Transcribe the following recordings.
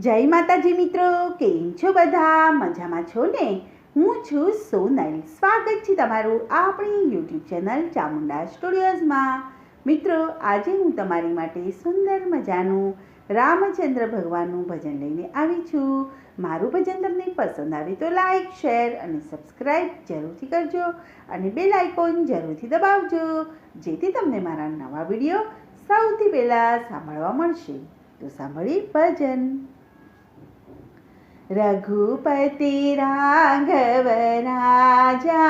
જય માતાજી મિત્રો, કેમ છો બધા? મજામાં છો ને? હું છું સોનલ. સ્વાગત છે તમારું આપણી યુટ્યુબ ચેનલ ચામુંડા સ્ટુડિયોઝમાં. મિત્રો, આજે હું તમારી માટે સુંદર મજાનું રામચંદ્ર ભગવાનનું ભજન લઈને આવી છું. મારું ભજન તમને પસંદ આવે તો લાઈક, શેર અને સબસ્ક્રાઈબ જરૂરથી કરજો અને બેલ આઇકોન જરૂરથી દબાવજો, જેથી તમને મારા નવા વિડીયો સૌથી પહેલાં સાંભળવા મળશે. તો સાંભળી ભજન. रघुपति राघव राजा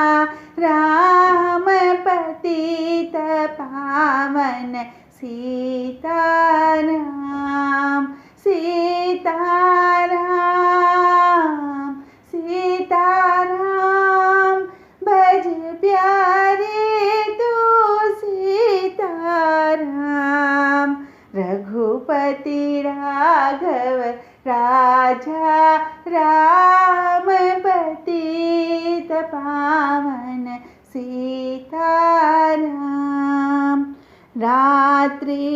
राम पतित पावन सीताराम सीताराम सीताराम भज प्यारे तू सीताराम रघुपति राघव राजा राम पतित पावन सीताराम रात्रि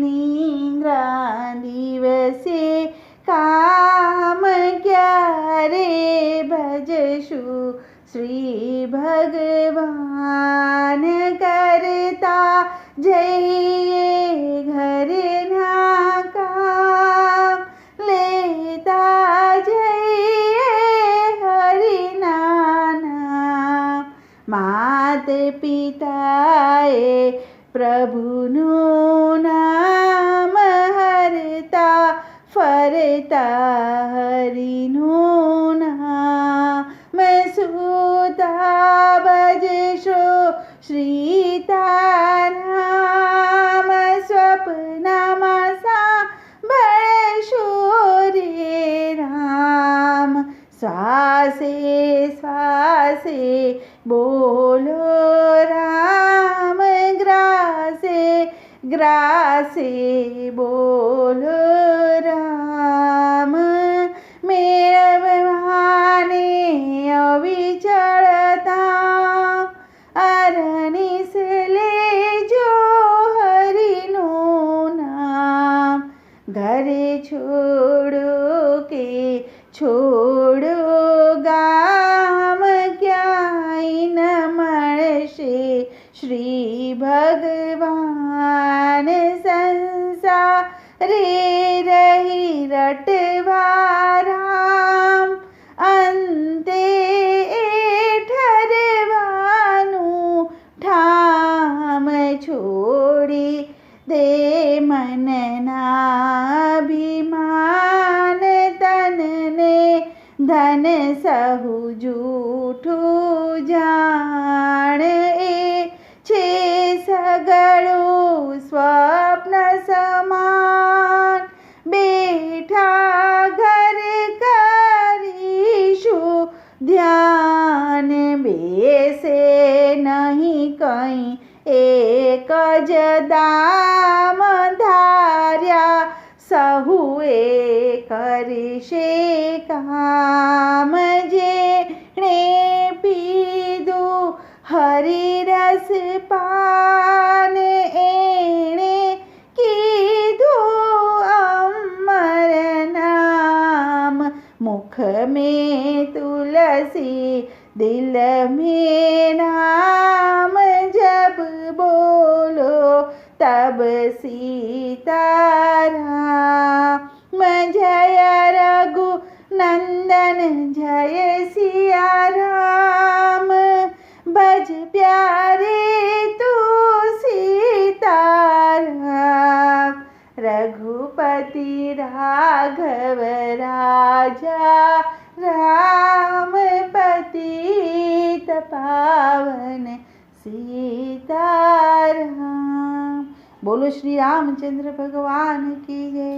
निद्रा दिवसे काम क्यारे भजशु श्री भगवान करता जय घर नाका लेता जय हरिनाना मात पिताए प्रभुનું નામ હરતા ફરતા હરિનું નામ સુતા ભજશો શ્રીતારામ સ્વપ્નમાં સાંભળશો રે રામ શ્વાસે શ્વાસે બોલો રામ ગ્રાસે ગ્રાસે બોલો રામ મેળવવાને અવિચળતા અરણીસ લેજો હરિનું નામ ઘરે છોડો કે છોડો ગામ ક્યાંય ન મળશે શ્રી ભગવાન સંસારે રહી રટવા રામ અંતે ઠરવાનું ઠામ છોડી દે મનના અભિમાન તનને ધન સહુ જૂઠું જાણ એ છે સગળું સ્વપ્ન સમાન બેઠા ઘર કરીશું ધ્યાન બેસે નહીં કંઈ એક જ દામ ધાર્યા સહુએ કરશે કામ જેણે પીધું હરિરસ પાન એણે કીધું અમર નામ મુખ મેં તુલસી દિલ મેં નામ જબ બોલો तब सीताराम जय रघु नंदन जय सिया राम भज प्यारे तू सीताराम रघुपति राघव राजा राम पतित पावन सीताराम। बोलो श्री रामचंद्र भगवान की जय।